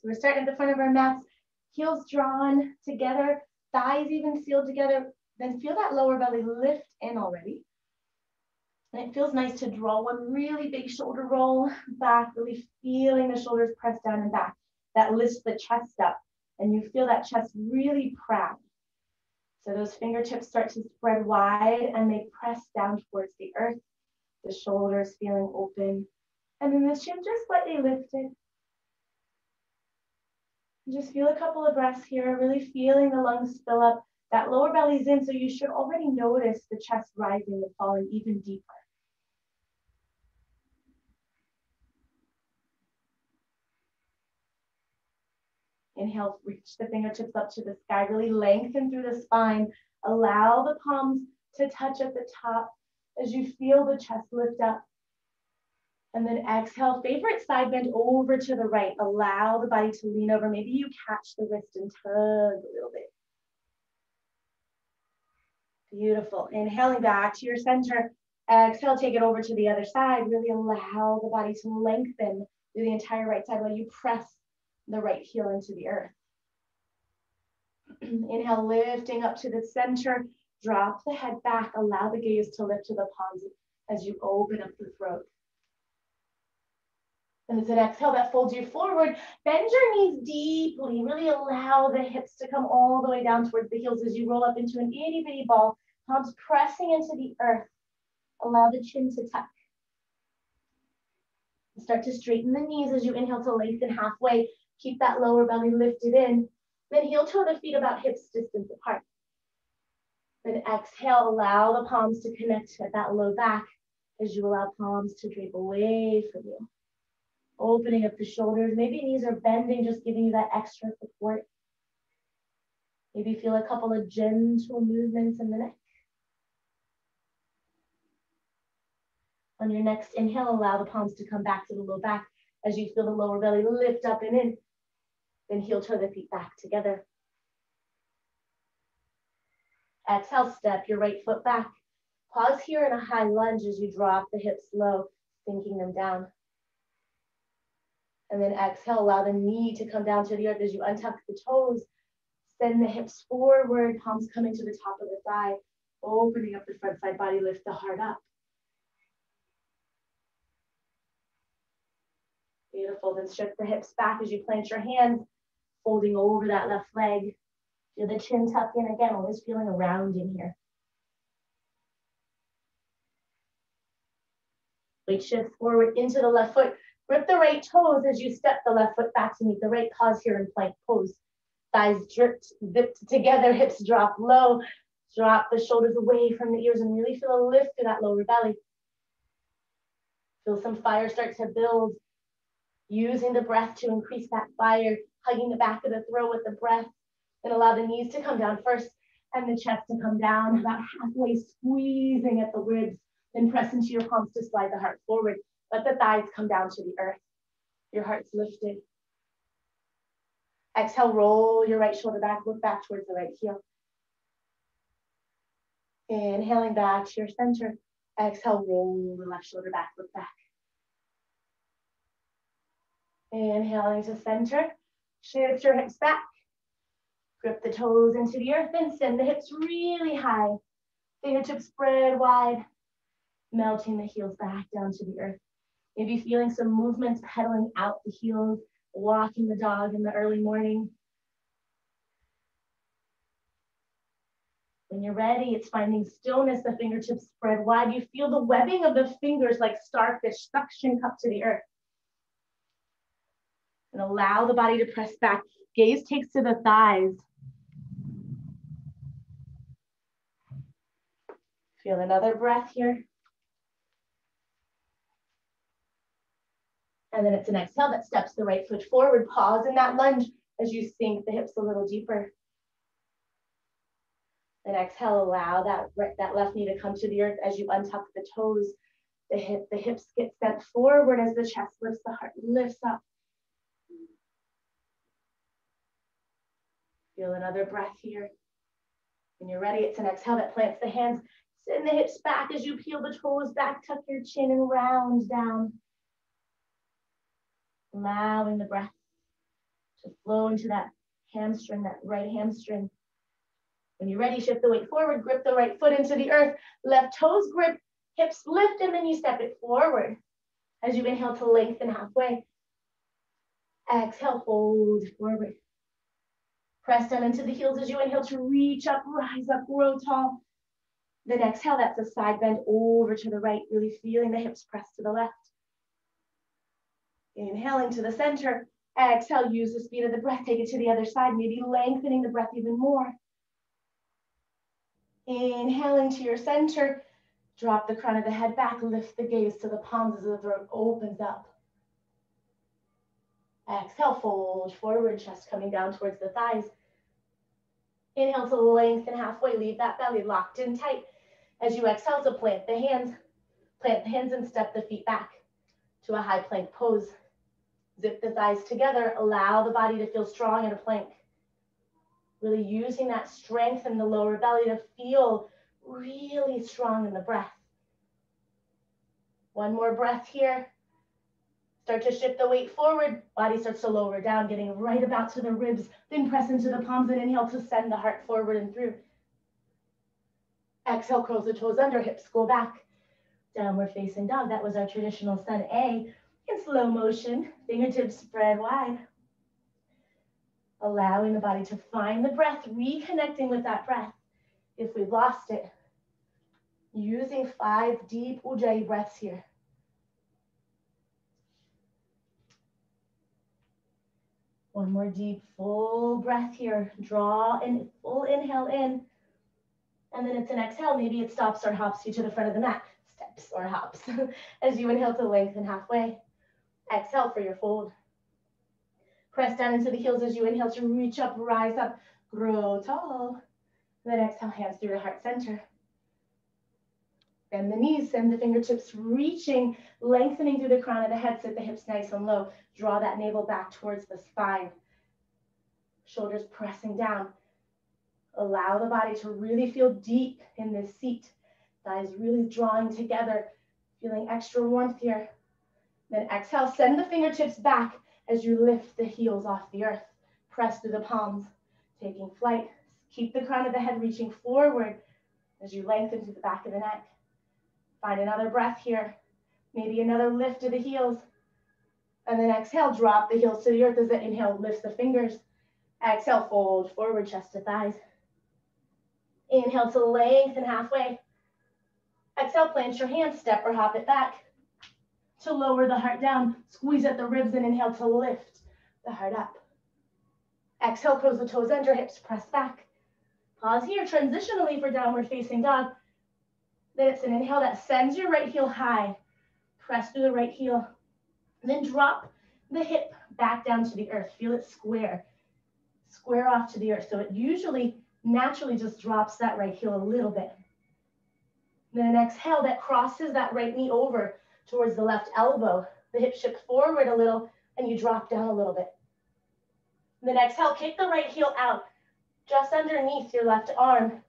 So we're starting at the front of our mats, heels drawn together, thighs even sealed together. Then feel that lower belly lift in already. And it feels nice to draw one really big shoulder roll back, really feeling the shoulders press down and back. That lifts the chest up, and you feel that chest really proud. So those fingertips start to spread wide, and they press down towards the earth. The shoulders feeling open, and then the chin just slightly lifted. Just feel a couple of breaths here, really feeling the lungs fill up. That lower belly's in, so you should already notice the chest rising and falling even deeper. Inhale, reach the fingertips up to the sky, really lengthen through the spine. Allow the palms to touch at the top as you feel the chest lift up. And then exhale, favorite side bend over to the right. Allow the body to lean over. Maybe you catch the wrist and tug a little bit. Beautiful. Inhaling back to your center. Exhale, take it over to the other side. Really allow the body to lengthen through the entire right side while you press the right heel into the earth. Inhale, lifting up to the center. Drop the head back. Allow the gaze to lift to the palms as you open up the throat. And as an exhale that folds you forward, bend your knees deeply. Really allow the hips to come all the way down towards the heels as you roll up into an itty bitty ball, palms pressing into the earth. Allow the chin to tuck. Start to straighten the knees as you inhale to lengthen halfway. Keep that lower belly lifted in. Then heel toe the feet about hips distance apart. Then exhale, allow the palms to connect at that low back as you allow palms to drape away from you. Opening up the shoulders. Maybe knees are bending, just giving you that extra support. Maybe feel a couple of gentle movements in the neck. On your next inhale, allow the palms to come back to the low back as you feel the lower belly lift up and in. Then heel toe the feet back together. Exhale, step your right foot back. Pause here in a high lunge as you drop the hips low, sinking them down. And then exhale, allow the knee to come down to the earth as you untuck the toes. Send the hips forward, palms coming to the top of the thigh, opening up the front side body, lift the heart up. Beautiful, then shift the hips back as you plant your hands, folding over that left leg. Feel the chin tuck in again, always feeling a round in here. Weight shift forward into the left foot. Grip the right toes as you step the left foot back to meet the right. Pause here in plank pose. Thighs zipped together, hips drop low. Drop the shoulders away from the ears and really feel a lift to that lower belly. Feel some fire start to build. Using the breath to increase that fire, hugging the back of the throat with the breath. Then allow the knees to come down first and the chest to come down, about halfway, squeezing at the ribs. Then press into your palms to slide the heart forward. Let the thighs come down to the earth. Your heart's lifted. Exhale, roll your right shoulder back, look back towards the right heel. Inhaling back to your center. Exhale, roll the left shoulder back, look back. Inhaling to center. Shift your hips back. Grip the toes into the earth and send the hips really high. Fingertips spread wide. Melting the heels back down to the earth. Maybe feeling some movements pedaling out the heels, walking the dog in the early morning. When you're ready, it's finding stillness, the fingertips spread wide. You feel the webbing of the fingers like starfish, suction cup to the earth. And allow the body to press back. Gaze takes to the thighs. Feel another breath here. And then it's an exhale that steps the right foot forward. Pause in that lunge as you sink the hips a little deeper. Then exhale, allow that left knee to come to the earth as you untuck the toes. The hips get sent forward as the chest lifts, the heart lifts up. Feel another breath here. When you're ready, it's an exhale that plants the hands. Send the hips back as you peel the toes back, tuck your chin and round down. Allowing the breath to flow into that hamstring, that right hamstring. When you're ready, shift the weight forward, grip the right foot into the earth, left toes grip, hips lift, and then you step it forward. As you inhale to lengthen halfway. Exhale, fold forward. Press down into the heels as you inhale to reach up, rise up, grow tall. Then exhale, that's a side bend over to the right, really feeling the hips press to the left. Inhaling to the center. Exhale, use the speed of the breath, take it to the other side, maybe lengthening the breath even more. Inhaling to your center, drop the crown of the head back, lift the gaze to the palms as the throat opens up. Exhale, fold forward, chest coming down towards the thighs. Inhale to lengthen halfway, leave that belly locked in tight. As you exhale to plant the hands and step the feet back to a high plank pose. Zip the thighs together, allow the body to feel strong in a plank. Really using that strength in the lower belly to feel really strong in the breath. One more breath here. Start to shift the weight forward, body starts to lower down, getting right about to the ribs, then press into the palms and inhale to send the heart forward and through. Exhale, curls the toes under, hips go back. Downward facing dog, that was our traditional sun A. In slow motion, fingertips spread wide. Allowing the body to find the breath, reconnecting with that breath if we've lost it. Using 5 deep Ujjayi breaths here. One more deep, full breath here. Draw in, full inhale in. And then it's an exhale. Maybe it stops or hops you to the front of the mat. Steps or hops. As you inhale to lengthen halfway. Exhale for your fold. Press down into the heels as you inhale to reach up, rise up, grow tall. Then exhale, hands through the heart center. Bend the knees, send the fingertips reaching, lengthening through the crown of the head, sit the hips nice and low. Draw that navel back towards the spine. Shoulders pressing down. Allow the body to really feel deep in this seat. Thighs really drawing together, feeling extra warmth here. Then exhale, send the fingertips back as you lift the heels off the earth. Press through the palms, taking flight. Keep the crown of the head reaching forward as you lengthen through the back of the neck. Find another breath here. Maybe another lift of the heels. And then exhale, drop the heels to the earth as the inhale lifts the fingers. Exhale, fold forward, chest to thighs. Inhale to lengthen halfway. Exhale, plant your hands, step or hop it back. To lower the heart down, squeeze at the ribs and inhale to lift the heart up. Exhale, curls the toes under, hips press back. Pause here, transitionally for downward facing dog. Then it's an inhale that sends your right heel high. Press through the right heel. Then drop the hip back down to the earth. Feel it square. Square off to the earth. So it usually naturally just drops that right heel a little bit. Then an exhale that crosses that right knee over towards the left elbow. The hip shifts forward a little and you drop down a little bit. Then exhale, kick the right heel out just underneath your left arm.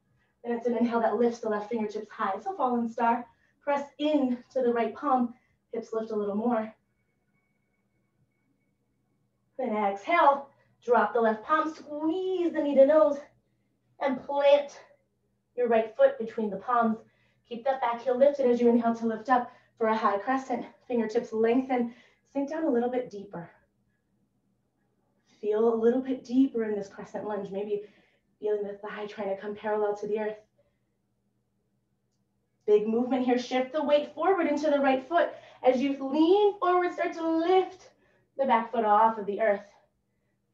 And it's an inhale that lifts the left fingertips high. So fallen star. Press in to the right palm. Hips lift a little more. Then exhale. Drop the left palm. Squeeze the knee to nose. And plant your right foot between the palms. Keep that back heel lifted as you inhale to lift up for a high crescent. Fingertips lengthen. Sink down a little bit deeper. Feel a little bit deeper in this crescent lunge. Maybe feeling the thigh trying to come parallel to the earth. Big movement here. Shift the weight forward into the right foot. As you lean forward, start to lift the back foot off of the earth.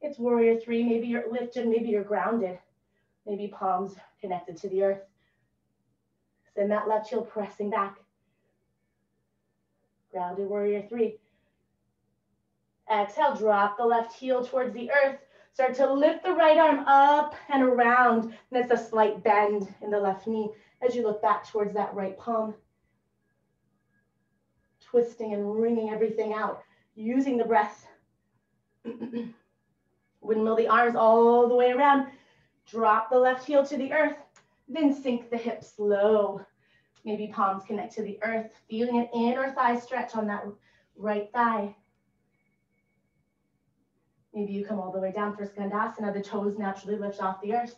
It's warrior 3. Maybe you're lifted, maybe you're grounded. Maybe palms connected to the earth. Send that left heel pressing back. Grounded warrior 3. Exhale, drop the left heel towards the earth. Start to lift the right arm up and around. And that's a slight bend in the left knee as you look back towards that right palm. Twisting and wringing everything out, using the breath. Windmill the arms all the way around. Drop the left heel to the earth. Then sink the hips low. Maybe palms connect to the earth. Feeling an inner thigh stretch on that right thigh. Maybe you come all the way down for Skandasana. The toes naturally lift off the earth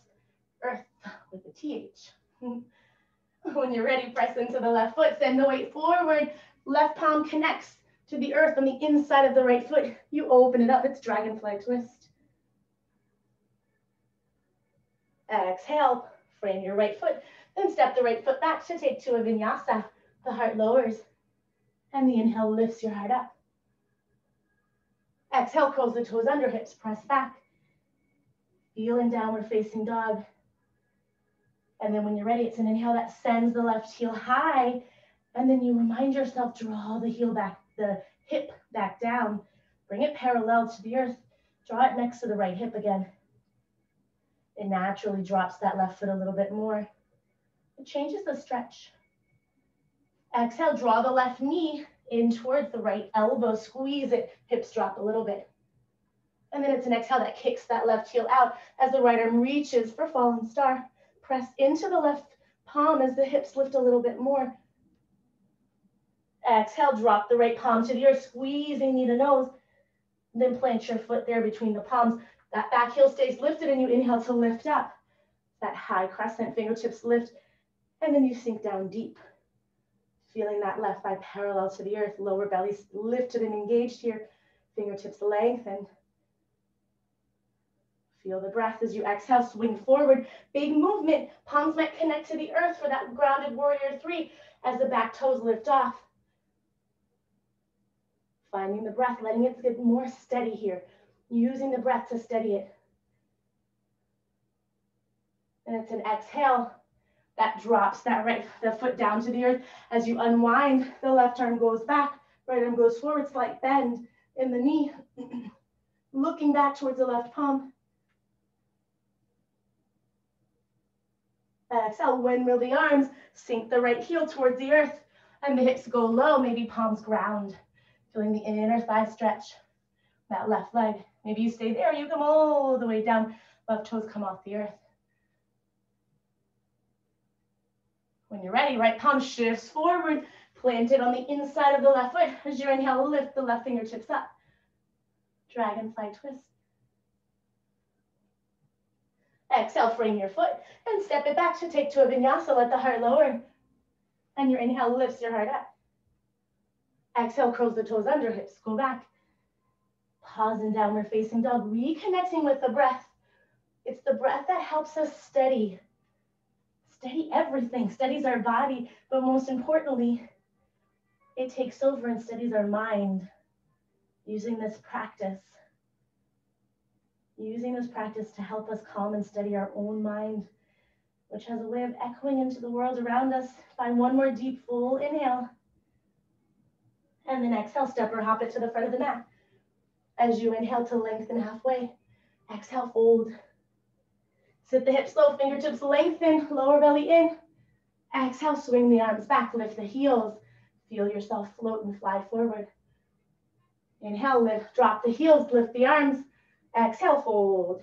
with a TH. When you're ready, press into the left foot, send the weight forward. Left palm connects to the earth on the inside of the right foot. You open it up, it's dragonfly twist. Exhale, frame your right foot, then step the right foot back to take to a vinyasa. The heart lowers, and the inhale lifts your heart up. Exhale, curls the toes under, hips press back. Feel in downward facing dog. And then when you're ready, it's an inhale that sends the left heel high. And then you remind yourself, draw the heel back, the hip back down. Bring it parallel to the earth. Draw it next to the right hip again. It naturally drops that left foot a little bit more. It changes the stretch. Exhale, draw the left knee in towards the right elbow. Squeeze it, hips drop a little bit. And then it's an exhale that kicks that left heel out as the right arm reaches for fallen star. Press into the left palm as the hips lift a little bit more. Exhale, drop the right palm to the earth, squeezing knee to nose. Then plant your foot there between the palms. That back heel stays lifted and you inhale to lift up. That high crescent, fingertips lift, and then you sink down deep. Feeling that left thigh parallel to the earth, lower belly lifted and engaged here. Fingertips lengthen. Feel the breath as you exhale, swing forward. Big movement, palms might connect to the earth for that grounded warrior three as the back toes lift off. Finding the breath, letting it get more steady here. Using the breath to steady it. And it's an exhale that drops the foot down to the earth as you unwind. The left arm goes back, right arm goes forward, slight bend in the knee. Looking back towards the left palm. Exhale, windmill the arms, sink the right heel towards the earth, and the hips go low, maybe palms ground. Feeling the inner thigh stretch, that left leg. Maybe you stay there, you come all the way down, left toes come off the earth. When you're ready, right palm shifts forward, planted on the inside of the left foot. As you inhale, lift the left fingertips up. Dragonfly twist. Exhale, frame your foot and step it back to take to a vinyasa. Let the heart lower. And your inhale lifts your heart up. Exhale, curls the toes under, hips go back. Pause in downward facing dog, reconnecting with the breath. It's the breath that helps us steady everything, steadies our body, but most importantly, it takes over and steadies our mind. Using this practice to help us calm and steady our own mind, which has a way of echoing into the world around us. Find one more deep, full inhale. And then exhale, step or hop it to the front of the mat. As you inhale to lengthen halfway, exhale, fold. Sit the hips low, fingertips lengthen, lower belly in. Exhale, swing the arms back, lift the heels. Feel yourself float and fly forward. Inhale, lift, drop the heels, lift the arms. Exhale, fold.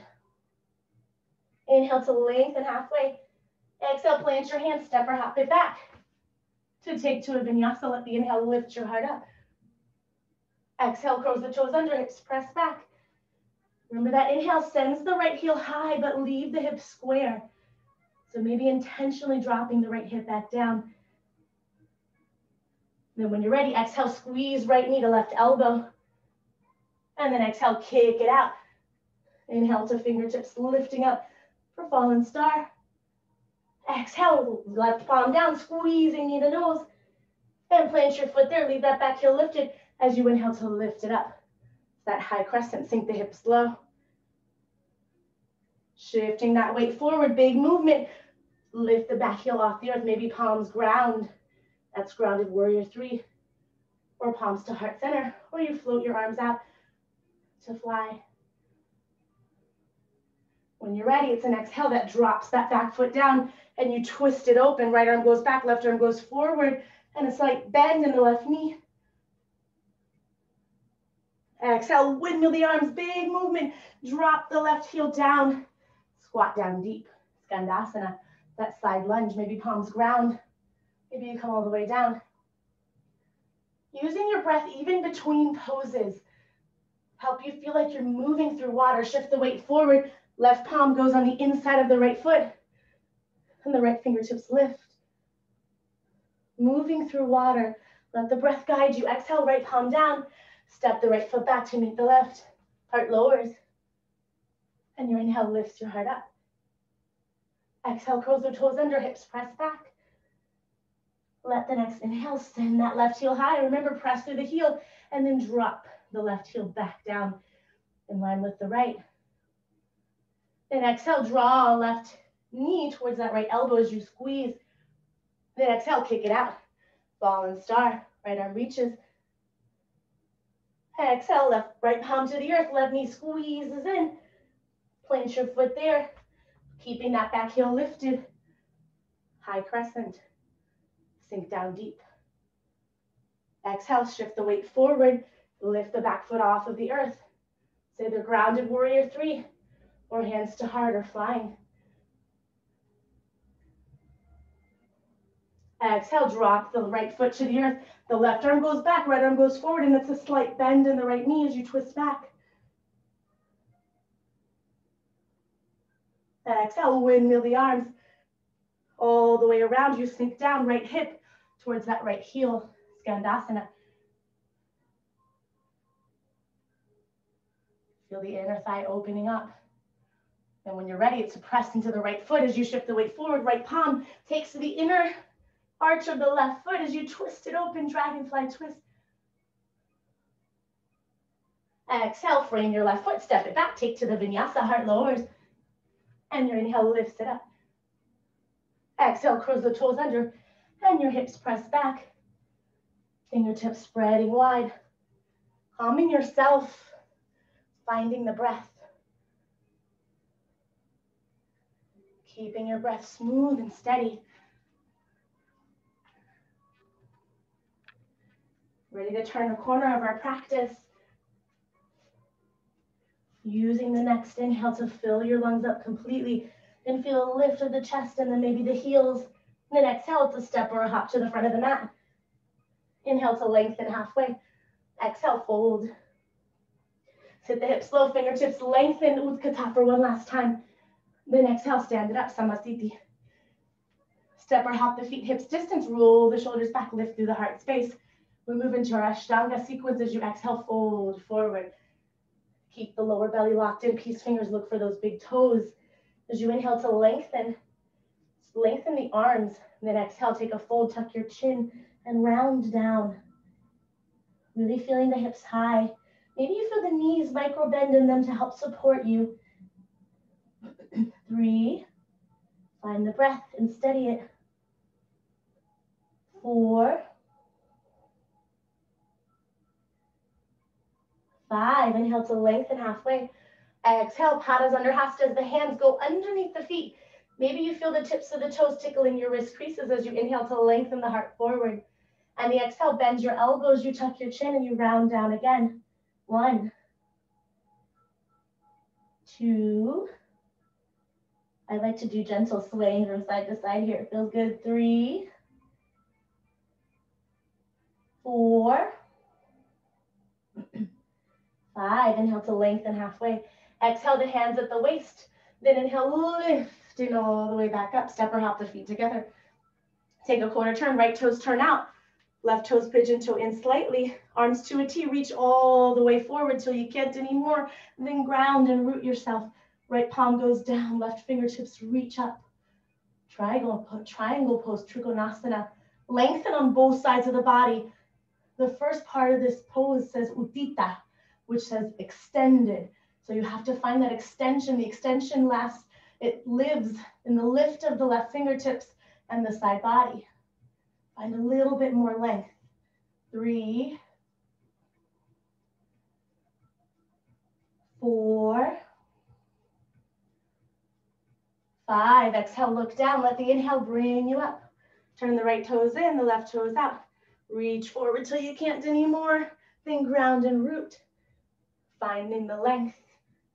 Inhale to lengthen halfway. Exhale, plant your hands, step or hop it back. To take to a vinyasa, let the inhale lift your heart up. Exhale, curls the toes under, hips press back. Remember that inhale sends the right heel high, but leave the hips square. So maybe intentionally dropping the right hip back down. Then when you're ready, exhale, squeeze right knee to left elbow. And then exhale, kick it out. Inhale to fingertips lifting up for fallen star. Exhale, left palm down, squeezing knee to nose. And plant your foot there, leave that back heel lifted as you inhale to lift it up. That high crescent, sink the hips low. Shifting that weight forward, big movement. Lift the back heel off the earth, maybe palms ground. That's grounded warrior three. Or palms to heart center, or you float your arms out to fly. When you're ready, it's an exhale that drops that back foot down and you twist it open. Right arm goes back, left arm goes forward, and a slight bend in the left knee. Exhale, windmill the arms, big movement. Drop the left heel down. Squat down deep. Skandasana, that side lunge, maybe palms ground. Maybe you come all the way down. Using your breath even between poses. Help you feel like you're moving through water. Shift the weight forward. Left palm goes on the inside of the right foot. And the right fingertips lift. Moving through water. Let the breath guide you. Exhale, right palm down. Step the right foot back to meet the left. Heart lowers. And your inhale lifts your heart up. Exhale, curls the toes under, hips press back. Let the next inhale send that left heel high. Remember, press through the heel and then drop the left heel back down in line with the right. Then exhale, draw left knee towards that right elbow as you squeeze. Then exhale, kick it out. Fallen star, right arm reaches. Exhale, left right palm to the earth, left knee squeezes in. Plant your foot there, keeping that back heel lifted. High crescent. Sink down deep. Exhale, shift the weight forward. Lift the back foot off of the earth. Say the grounded warrior 3 or hands to heart or flying. Exhale, drop the right foot to the earth. The left arm goes back, right arm goes forward, and it's a slight bend in the right knee as you twist back. Exhale, windmill the arms all the way around you. Sink down, right hip towards that right heel. Skandasana. Feel the inner thigh opening up. And when you're ready, it's to press into the right foot as you shift the weight forward. Right palm takes to the inner arch of the left foot as you twist it open, dragonfly twist. Exhale, frame your left foot, step it back, take to the vinyasa, heart lowers. And your inhale lifts it up. Exhale, curls the toes under, and your hips press back. Fingertips spreading wide. Calming yourself, finding the breath. Keeping your breath smooth and steady. Ready to turn the corner of our practice. Using the next inhale to fill your lungs up completely and feel a lift of the chest and then maybe the heels. And then exhale, it's a step or a hop to the front of the mat. Inhale to lengthen halfway. Exhale, fold. Sit the hips low, fingertips lengthen, Utkatta for one last time. Then exhale, stand it up, Samasthiti. Step or hop the feet, hips distance, roll the shoulders back, lift through the heart space. We move into our Ashtanga sequence as you exhale, fold forward. Keep the lower belly locked in, peace fingers, look for those big toes. As you inhale to lengthen the arms. Then exhale, take a fold, tuck your chin and round down. Really feeling the hips high. Maybe you feel the knees micro bend in them to help support you. 3, find the breath and steady it. 4, 5, inhale to lengthen halfway. Exhale, padas under hastas, the hands go underneath the feet. Maybe you feel the tips of the toes tickling your wrist creases as you inhale to lengthen the heart forward. And the exhale, bend your elbows, you tuck your chin and you round down again. 1, 2, I like to do gentle swaying from side to side here. It feels good. 3, 4, 5. Inhale to lengthen halfway. Exhale the hands at the waist. Then inhale, lifting all the way back up. Step or hop the feet together. Take a quarter turn. Right toes turn out. Left toes pigeon toe in slightly. Arms to a T. Reach all the way forward till you can't anymore. Then ground and root yourself. Right palm goes down. Left fingertips reach up. Triangle pose, Trikonasana. Lengthen on both sides of the body. The first part of this pose says Utthita, which says extended. So you have to find that extension. The extension lasts, it lives in the lift of the left fingertips and the side body. Find a little bit more length. 3, 4, 5. Exhale, look down. Let the inhale bring you up. Turn the right toes in, the left toes out. Reach forward till you can't anymore. Then ground and root. Finding the length.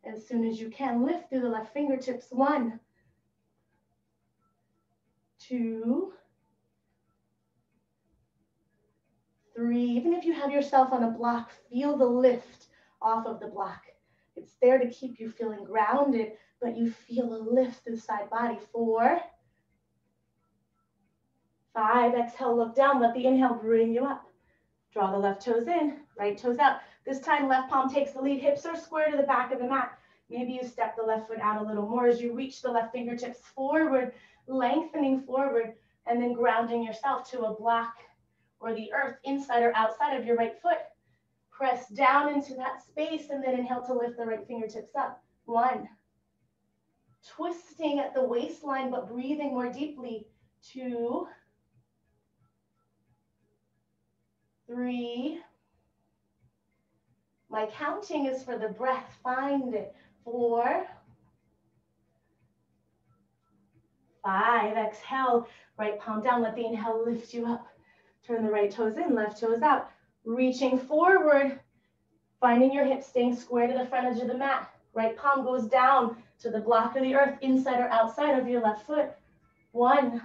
As soon as you can, lift through the left fingertips. 1, 2, 3. Even if you have yourself on a block, feel the lift off of the block. It's there to keep you feeling grounded, but you feel a lift through side body. 4, 5, exhale, look down, let the inhale bring you up. Draw the left toes in, right toes out. This time, left palm takes the lead, hips are square to the back of the mat. Maybe you step the left foot out a little more as you reach the left fingertips forward, lengthening forward, and then grounding yourself to a block or the earth inside or outside of your right foot. Press down into that space and then inhale to lift the right fingertips up. 1, twisting at the waistline but breathing more deeply. 2, 3, my counting is for the breath, find it. 4, 5, exhale, right palm down, let the inhale lift you up. Turn the right toes in, left toes out. Reaching forward, finding your hips staying square to the front edge of the mat. Right palm goes down to the block of the earth, inside or outside of your left foot. 1,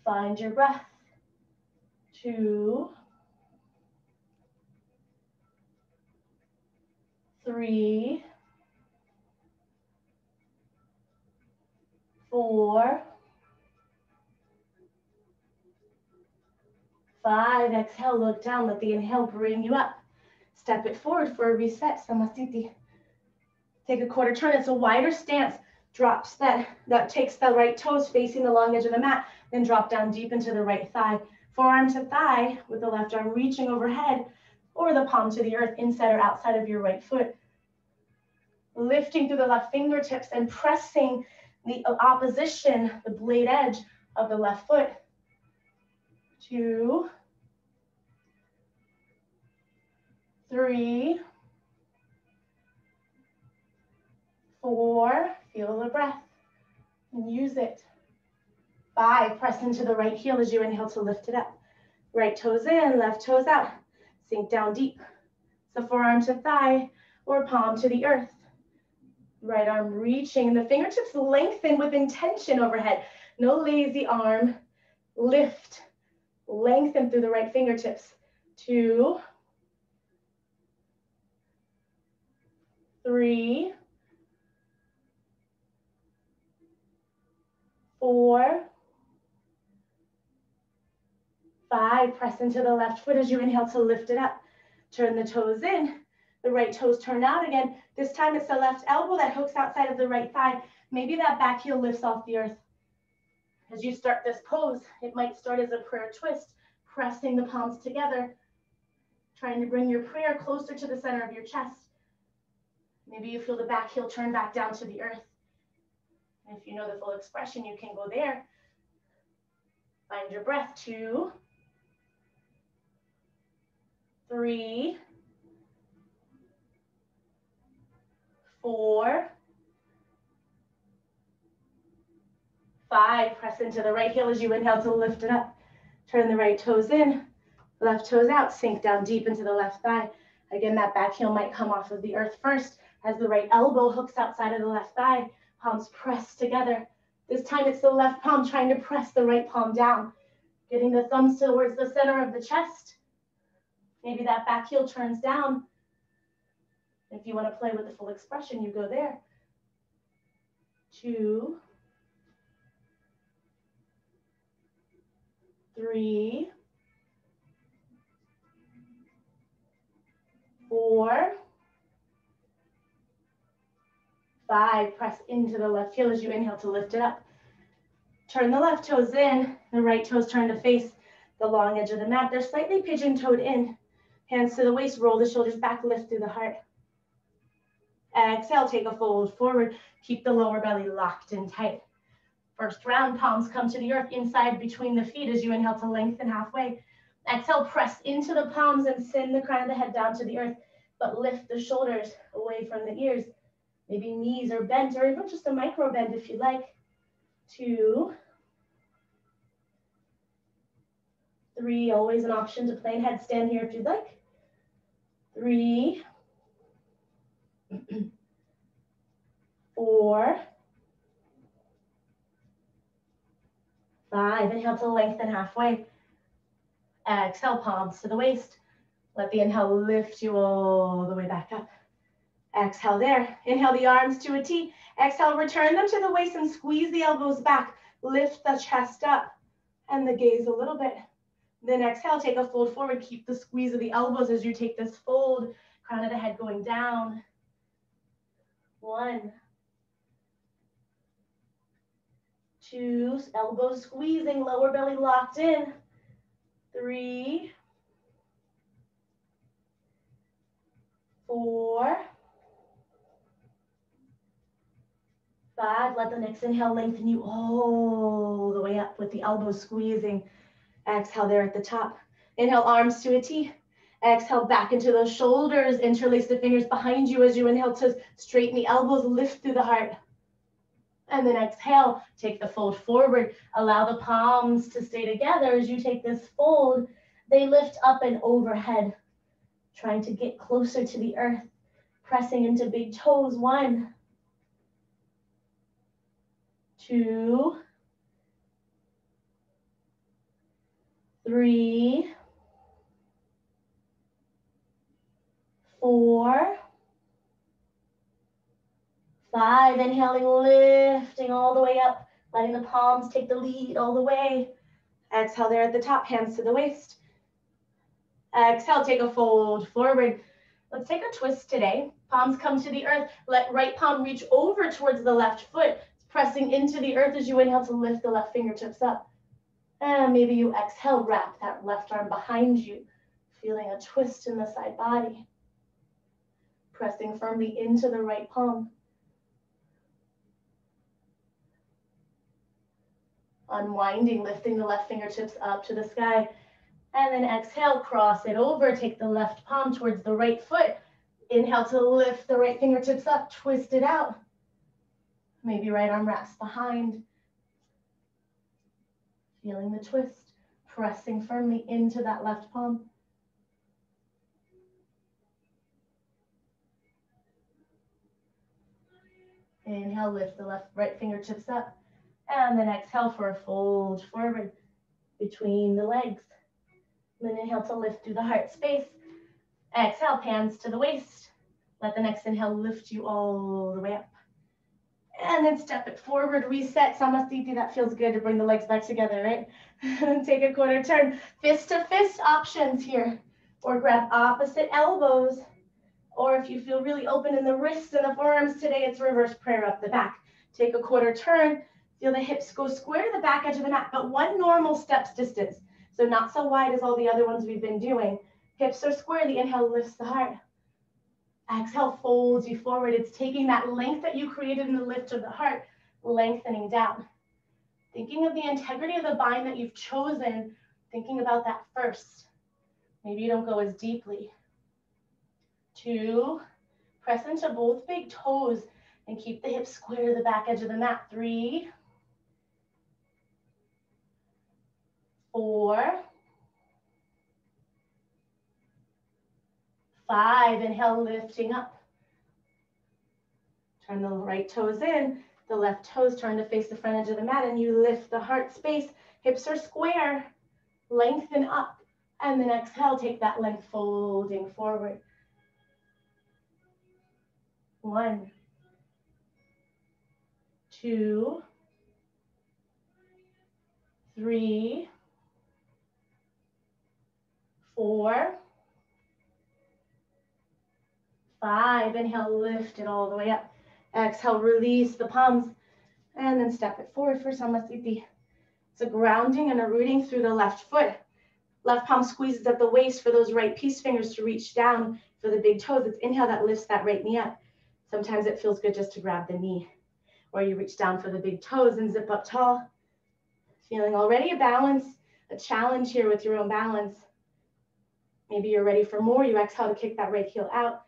find your breath. 2, 3, 4, 5, exhale, look down, let the inhale bring you up. Step it forward for a reset, Samasthiti. Take a quarter turn, it's a wider stance. Drops that takes the right toes facing the long edge of the mat, then drop down deep into the right thigh. Forearm to thigh with the left arm reaching overhead or the palm to the earth inside or outside of your right foot. Lifting through the left fingertips and pressing the opposition, the blade edge of the left foot. 2, 3, 4, feel the breath and use it. 5, press into the right heel as you inhale to lift it up. Right toes in, left toes out. Sink down deep. So forearm to thigh or palm to the earth. Right arm reaching, the fingertips lengthen with intention overhead. No lazy arm. Lift, lengthen through the right fingertips. 2, 3, 4, 5, press into the left foot as you inhale to lift it up. Turn the toes in, the right toes turn out again. This time it's the left elbow that hooks outside of the right thigh. Maybe that back heel lifts off the earth. As you start this pose, it might start as a prayer twist, pressing the palms together, trying to bring your prayer closer to the center of your chest. Maybe you feel the back heel turn back down to the earth. And if you know the full expression, you can go there. Find your breath. 2, 3, 4, 5. Press into the right heel as you inhale to lift it up. Turn the right toes in, left toes out. Sink down deep into the left thigh. Again, that back heel might come off of the earth first as the right elbow hooks outside of the left thigh. Palms press together. This time it's the left palm trying to press the right palm down. Getting the thumbs towards the center of the chest. Maybe that back heel turns down. If you want to play with the full expression, you go there. 2, 3, 4, 5. Press into the left heel as you inhale to lift it up. Turn the left toes in, the right toes turn to face the long edge of the mat. They're slightly pigeon-toed in. Hands to the waist, roll the shoulders back, lift through the heart. Exhale, take a fold forward. Keep the lower belly locked and tight. First round, palms come to the earth inside between the feet as you inhale to lengthen halfway. Exhale, press into the palms and send the crown of the head down to the earth, but lift the shoulders away from the ears. Maybe knees are bent or even just a micro bend if you like. 2, 3, always an option to plain headstand here if you'd like. 3, 4, 5. Inhale to lengthen halfway. Exhale, palms to the waist. Let the inhale lift you all the way back up. Exhale there. Inhale the arms to a T. Exhale, return them to the waist and squeeze the elbows back. Lift the chest up and the gaze a little bit. Then exhale, take a fold forward. Keep the squeeze of the elbows as you take this fold. Crown of the head going down. 1, 2, elbows squeezing, lower belly locked in. 3, 4, 5. Let the next inhale lengthen you all the way up with the elbows squeezing. Exhale there at the top. Inhale, arms to a T. Exhale back into those shoulders. Interlace the fingers behind you as you inhale to straighten the elbows, lift through the heart. And then exhale, take the fold forward. Allow the palms to stay together as you take this fold. They lift up and overhead, trying to get closer to the earth, pressing into big toes. 1, 2, 3, 4, 5. Inhaling, lifting all the way up, letting the palms take the lead all the way. Exhale there at the top, hands to the waist. Exhale, take a fold forward. Let's take a twist today. Palms come to the earth. Let right palm reach over towards the left foot, pressing into the earth as you inhale to lift the left fingertips up. And maybe you exhale, wrap that left arm behind you, feeling a twist in the side body. Pressing firmly into the right palm. Unwinding, lifting the left fingertips up to the sky. And then exhale, cross it over. Take the left palm towards the right foot. Inhale to lift the right fingertips up, twist it out. Maybe right arm wraps behind. Feeling the twist, pressing firmly into that left palm. Inhale, lift the right fingertips up. And then exhale for a fold forward between the legs. Then inhale to lift through the heart space. Exhale, hands to the waist. Let the next inhale lift you all the way up. And then step it forward, reset, Samasthiti. That feels good to bring the legs back together, right? Take a quarter turn. Fist to fist options here. Or grab opposite elbows. Or if you feel really open in the wrists and the forearms today, it's reverse prayer up the back. Take a quarter turn. Feel the hips go square to the back edge of the mat, but one normal steps distance. So not so wide as all the other ones we've been doing. Hips are square, the inhale lifts the heart. Exhale folds you forward. It's taking that length that you created in the lift of the heart, lengthening down. Thinking of the integrity of the bind that you've chosen, thinking about that first. Maybe you don't go as deeply. 2, press into both big toes and keep the hips square to the back edge of the mat. 3, 4, 5, inhale, lifting up. Turn the right toes in, the left toes turn to face the front edge of the mat, and you lift the heart space. Hips are square, lengthen up, and then exhale, take that length, folding forward. 1, 2, 3, 4, 5. Inhale, lift it all the way up. Exhale, release the palms, and then step it forward for Samasthiti. It's a grounding and a rooting through the left foot. Left palm squeezes at the waist for those right peace fingers to reach down for the big toes. It's inhale that lifts that right knee up. Sometimes it feels good just to grab the knee, or you reach down for the big toes and zip up tall. Feeling already a balance, a challenge here with your own balance. Maybe you're ready for more. You exhale to kick that right heel out.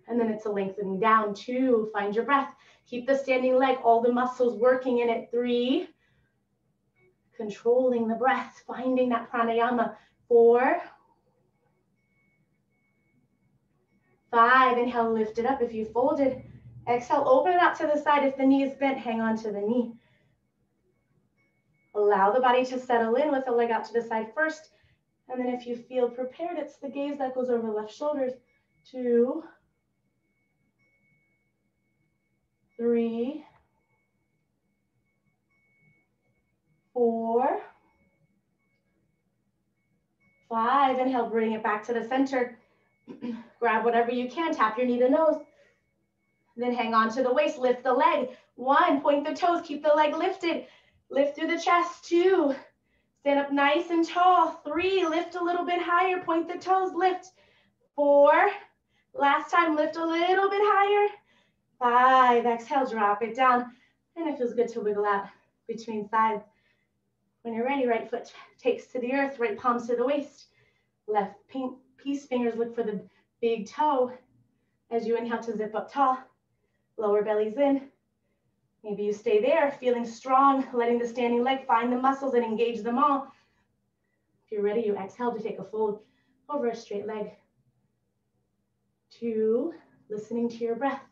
And then it's a lengthening down. 2, find your breath. Keep the standing leg, all the muscles working in it. 3, controlling the breath, finding that pranayama. 4, 5, inhale, lift it up if you folded. Exhale, open it out to the side. If the knee is bent, hang on to the knee. Allow the body to settle in with the leg out to the side first, And then if you feel prepared, it's the gaze that goes over left shoulders. 2, 3, 4, 5. Inhale, bring it back to the center. Grab whatever you can, tap your knee to nose. Then hang on to the waist, lift the leg. 1, point the toes, keep the leg lifted. Lift through the chest. 2, stand up nice and tall. 3, lift a little bit higher, point the toes, lift. 4, last time, lift a little bit higher. 5, exhale, drop it down. And it feels good to wiggle out between sides. When you're ready, right foot takes to the earth, right palms to the waist. Left peace fingers look for the big toe. As you inhale to zip up tall, lower belly's in. Maybe you stay there, feeling strong, letting the standing leg find the muscles and engage them all. If you're ready, you exhale to take a fold over a straight leg. 2, listening to your breath.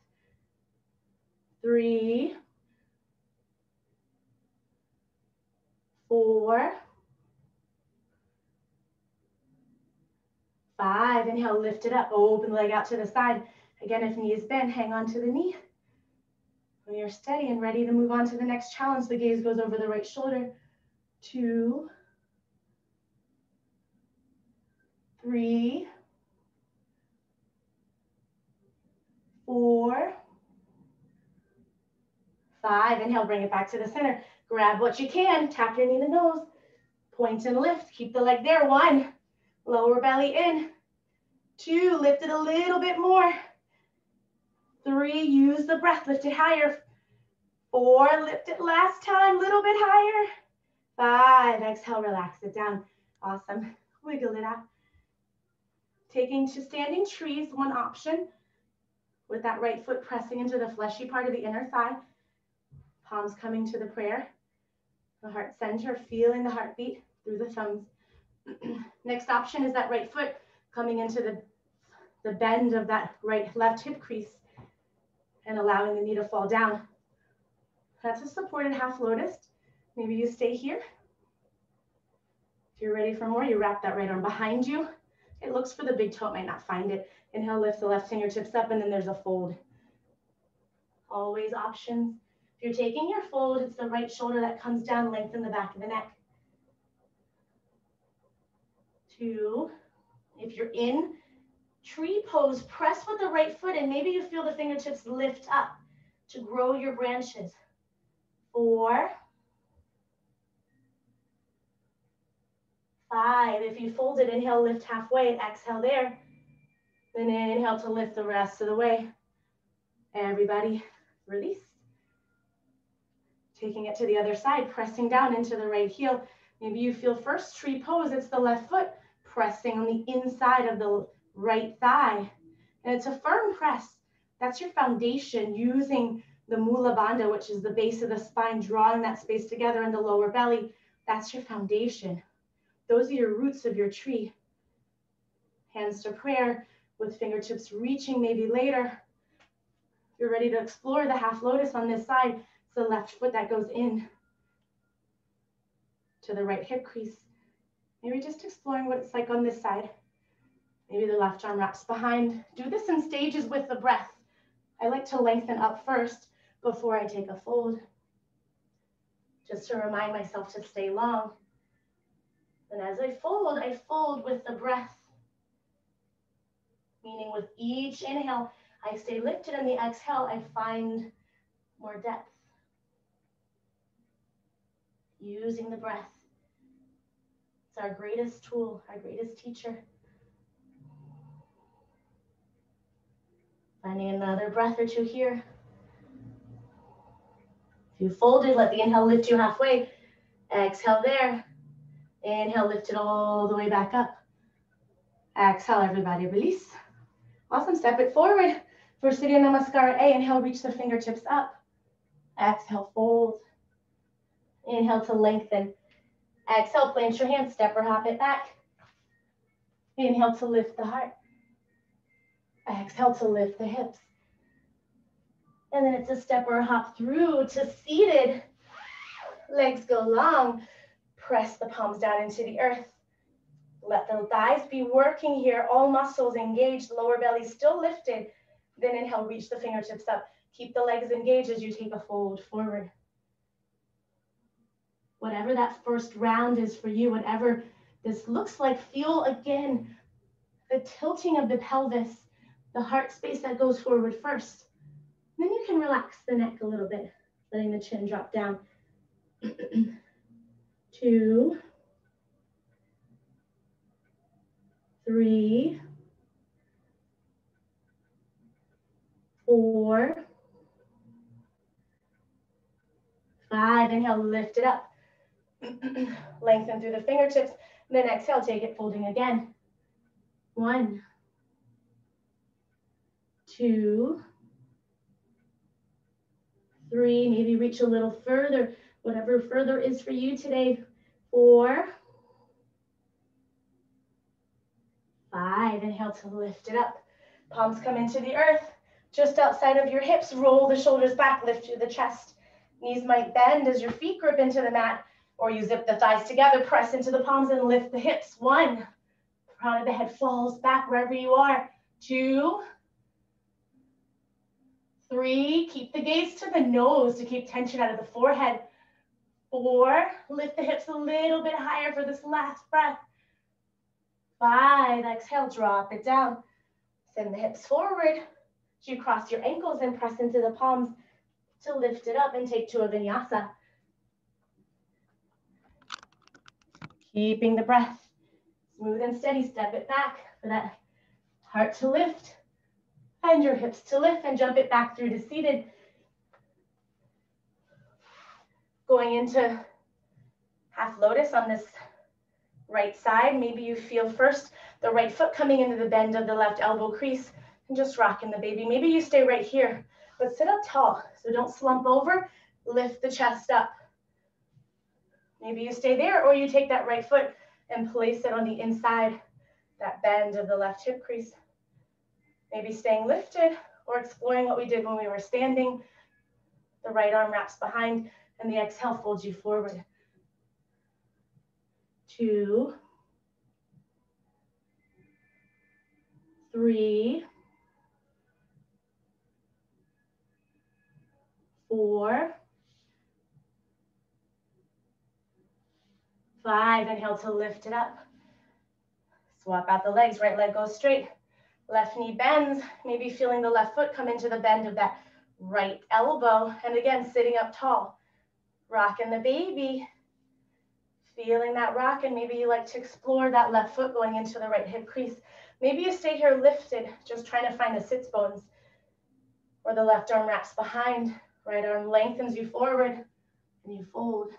3, 4, 5. Inhale, lift it up, open the leg out to the side. Again, if knee is bent, hang on to the knee. When you're steady and ready to move on to the next challenge, the gaze goes over the right shoulder. 2, 3, 4, 5. Inhale, bring it back to the center. Grab what you can, tap your knee to nose. Point and lift, keep the leg there. 1, lower belly in. 2, lift it a little bit more. 3, use the breath, lift it higher. 4, lift it last time, little bit higher. 5, exhale, relax it down. Awesome, wiggle it out. Taking to standing trees, one option. With that right foot pressing into the fleshy part of the inner thigh. Palms coming to the prayer. The heart center, feeling the heartbeat through the thumbs. Next option is that right foot coming into the bend of that left hip crease and allowing the knee to fall down. That's a supported half lotus. Maybe you stay here. If you're ready for more, you wrap that right arm behind you. It looks for the big toe, it might not find it. Inhale, lift the left fingertips up, and then there's a fold. Always options. If you're taking your fold, it's the right shoulder that comes down, lengthen the back of the neck. 2, if you're in tree pose, press with the right foot, and maybe you feel the fingertips lift up to grow your branches. 4, 5, if you fold it, inhale, lift halfway, and exhale there. Then inhale to lift the rest of the way. Everybody, release. Taking it to the other side, pressing down into the right heel. Maybe you feel first tree pose, it's the left foot pressing on the inside of the right thigh. And it's a firm press. That's your foundation, using the Mula Bandha, which is the base of the spine, drawing that space together in the lower belly. That's your foundation. Those are your roots of your tree. Hands to prayer with fingertips reaching maybe later. You're ready to explore the half lotus on this side. It's the left foot that goes in to the right hip crease. Maybe just exploring what it's like on this side. Maybe the left arm wraps behind. Do this in stages with the breath. I like to lengthen up first before I take a fold, just to remind myself to stay long. And as I fold with the breath. Meaning with each inhale, I stay lifted, and the exhale, I find more depth. Using the breath. It's our greatest tool, our greatest teacher. Finding another breath or two here. If you folded, let the inhale lift you halfway. Exhale there. Inhale, lift it all the way back up. Exhale, everybody, release. Awesome, step it forward for Surya Namaskara A. Inhale, reach the fingertips up. Exhale, fold. Inhale to lengthen. Exhale, plant your hands, step or hop it back. Inhale to lift the heart. Exhale to lift the hips. And then it's a step or a hop through to seated. Legs go long. Press the palms down into the earth. Let the thighs be working here, all muscles engaged, lower belly still lifted. Then inhale, reach the fingertips up. Keep the legs engaged as you take a fold forward. Whatever that first round is for you, whatever this looks like, feel again the tilting of the pelvis, the heart space that goes forward first. Then you can relax the neck a little bit, letting the chin drop down. 2, 3, 4, 5. Inhale, lift it up. Lengthen through the fingertips. Then exhale, take it folding again. 1, 2, 3. Maybe reach a little further, whatever further is for you today. 4, 5. Inhale to lift it up. Palms come into the earth. Just outside of your hips, roll the shoulders back, lift through the chest. Knees might bend as your feet grip into the mat, or you zip the thighs together, press into the palms and lift the hips. 1, crown of the head falls back wherever you are. 2, 3, keep the gaze to the nose to keep tension out of the forehead. 4, lift the hips a little bit higher for this last breath. 5, exhale, drop it down. Send the hips forward. As you cross your ankles and press into the palms to lift it up and take to a vinyasa. Keeping the breath smooth and steady, step it back for that heart to lift and your hips to lift, and jump it back through to seated. Going into half lotus on this right side. Maybe you feel first the right foot coming into the bend of the left elbow crease and just rocking the baby. Maybe you stay right here, but sit up tall. So don't slump over, lift the chest up. Maybe you stay there, or you take that right foot and place it on the inside, that bend of the left hip crease. Maybe staying lifted or exploring what we did when we were standing. The right arm wraps behind and the exhale folds you forward. 2, 3, 4, 5. Inhale to lift it up. Swap out the legs. Right leg goes straight. Left knee bends. Maybe feeling the left foot come into the bend of that right elbow. And again, sitting up tall. Rocking the baby. Feeling that rock, and maybe you like to explore that left foot going into the right hip crease. Maybe you stay here lifted, just trying to find the sits bones. Or the left arm wraps behind. Right arm lengthens you forward. And you fold.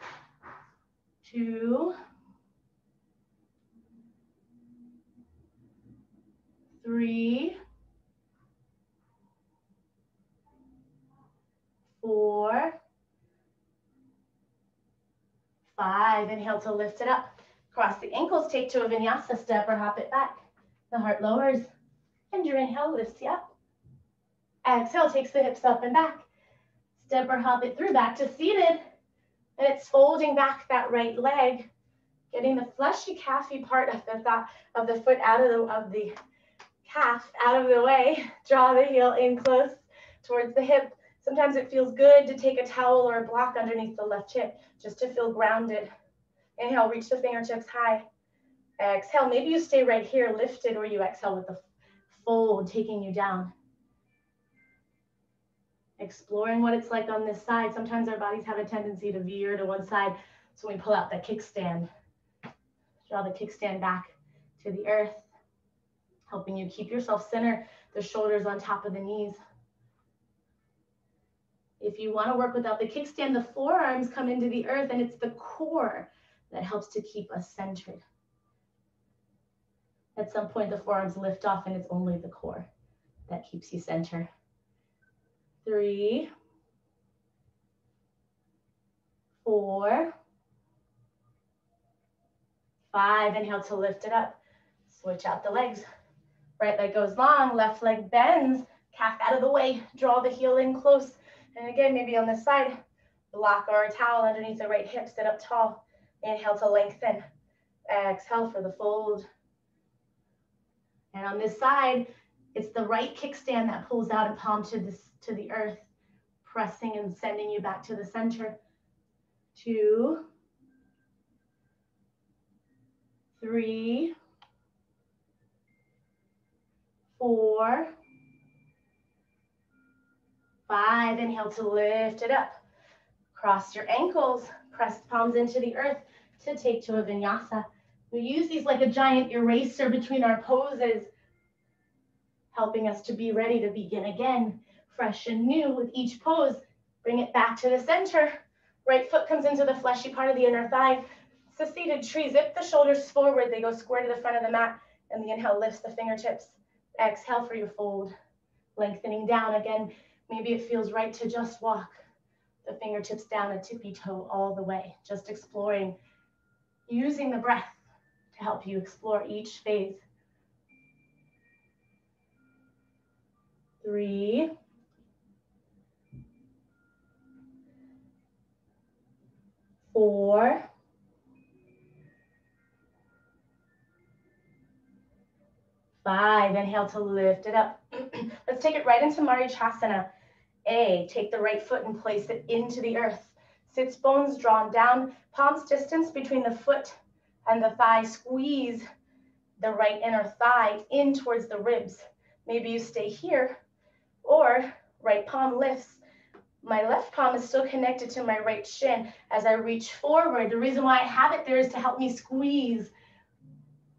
2, 3, 4, 5. Inhale to lift it up. Cross the ankles, take to a vinyasa, step or hop it back. The heart lowers, and your inhale lifts you up. Exhale takes the hips up and back. Step or hop it through back to seated. And it's folding back that right leg, getting the fleshy calfy part of the foot out of the calf out of the way. Draw the heel in close towards the hip. Sometimes it feels good to take a towel or a block underneath the left hip just to feel grounded. Inhale, reach the fingertips high. Exhale, maybe you stay right here lifted, or you exhale with the fold taking you down. Exploring what it's like on this side. Sometimes our bodies have a tendency to veer to one side, so we pull out that kickstand. Draw the kickstand back to the earth, helping you keep yourself centered, the shoulders on top of the knees. If you want to work without the kickstand, the forearms come into the earth, and it's the core that helps to keep us centered. At some point, the forearms lift off, and it's only the core that keeps you centered. 3, 4, 5. Inhale to lift it up. Switch out the legs. Right leg goes long, left leg bends, calf out of the way, draw the heel in close. And again, maybe on this side, block or a towel underneath the right hip, sit up tall. Inhale to lengthen. Exhale for the fold. And on this side, it's the right kickstand that pulls out a palm to the earth, pressing and sending you back to the center. 2, 3, 4, 5. Inhale to lift it up. Cross your ankles, press palms into the earth to take to a vinyasa. We use these like a giant eraser between our poses, helping us to be ready to begin again, fresh and new with each pose. Bring it back to the center. Right foot comes into the fleshy part of the inner thigh. It's a seated tree. Zip the shoulders forward. They go square to the front of the mat. And the inhale lifts the fingertips. Exhale for your fold. Lengthening down again. Maybe it feels right to just walk the fingertips down a tippy toe all the way. Just exploring, using the breath to help you explore each phase. 3, 4, 5. Inhale to lift it up. Let's take it right into Marichyasana. Take the right foot and place it into the earth. Sits bones drawn down, palms distance between the foot and the thigh. Squeeze the right inner thigh in towards the ribs. Maybe you stay here, or right palm lifts. My left palm is still connected to my right shin as I reach forward. The reason why I have it there is to help me squeeze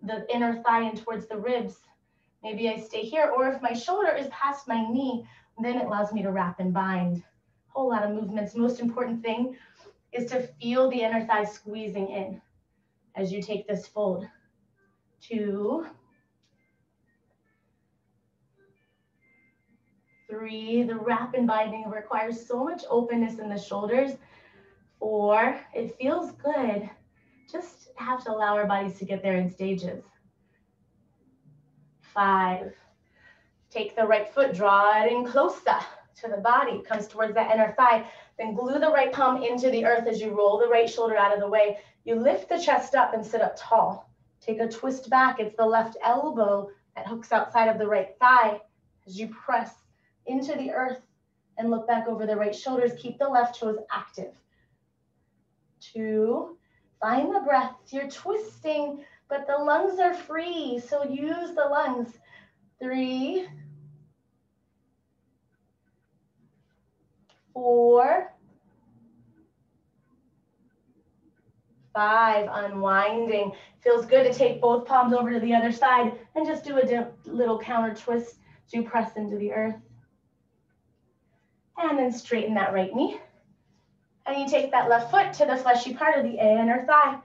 the inner thigh in towards the ribs. Maybe I stay here, or if my shoulder is past my knee, then it allows me to wrap and bind. Whole lot of movements. Most important thing is to feel the inner thigh squeezing in as you take this fold. 2, 3, the wrap and binding requires so much openness in the shoulders. 4, it feels good. Just have to allow our bodies to get there in stages. 5, take the right foot, draw it in closer to the body, comes towards that inner thigh. Then glue the right palm into the earth as you roll the right shoulder out of the way. You lift the chest up and sit up tall. Take a twist back. It's the left elbow that hooks outside of the right thigh as you press into the earth and look back over the right shoulders. Keep the left toes active. 2, find the breath. You're twisting, but the lungs are free, so use the lungs. 3, 4, 5, unwinding. Feels good to take both palms over to the other side and just do a little counter twist as you press into the earth. And then straighten that right knee. And you take that left foot to the fleshy part of the inner thigh.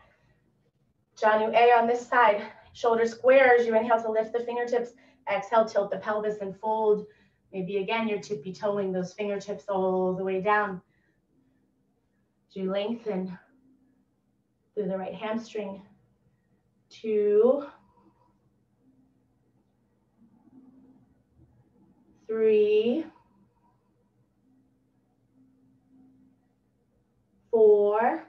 Janu A on this side. Shoulder squares. You inhale to lift the fingertips. Exhale, tilt the pelvis and fold. Maybe again, you're tippy-toeing those fingertips all the way down. As you lengthen through the right hamstring. 2, 3, 4,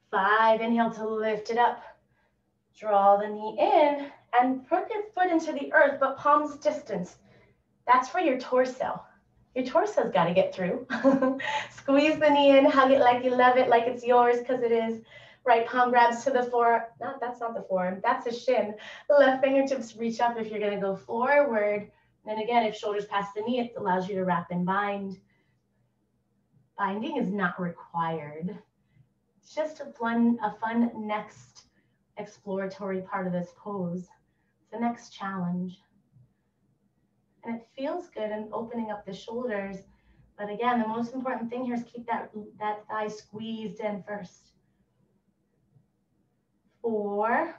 5. Inhale to lift it up. Draw the knee in and put your foot into the earth, but palms distance. That's for your torso. Your torso's got to get through. Squeeze the knee in, hug it like you love it, like it's yours, because it is. Right palm grabs to the forearm. No, that's not the forearm. That's a shin. Left fingertips reach up if you're going to go forward. And again, if shoulders past the knee, it allows you to wrap and bind. Binding is not required. It's just a fun next exploratory part of this pose. It's the next challenge. And it feels good in opening up the shoulders. But again, the most important thing here is keep that thigh squeezed in first. 4,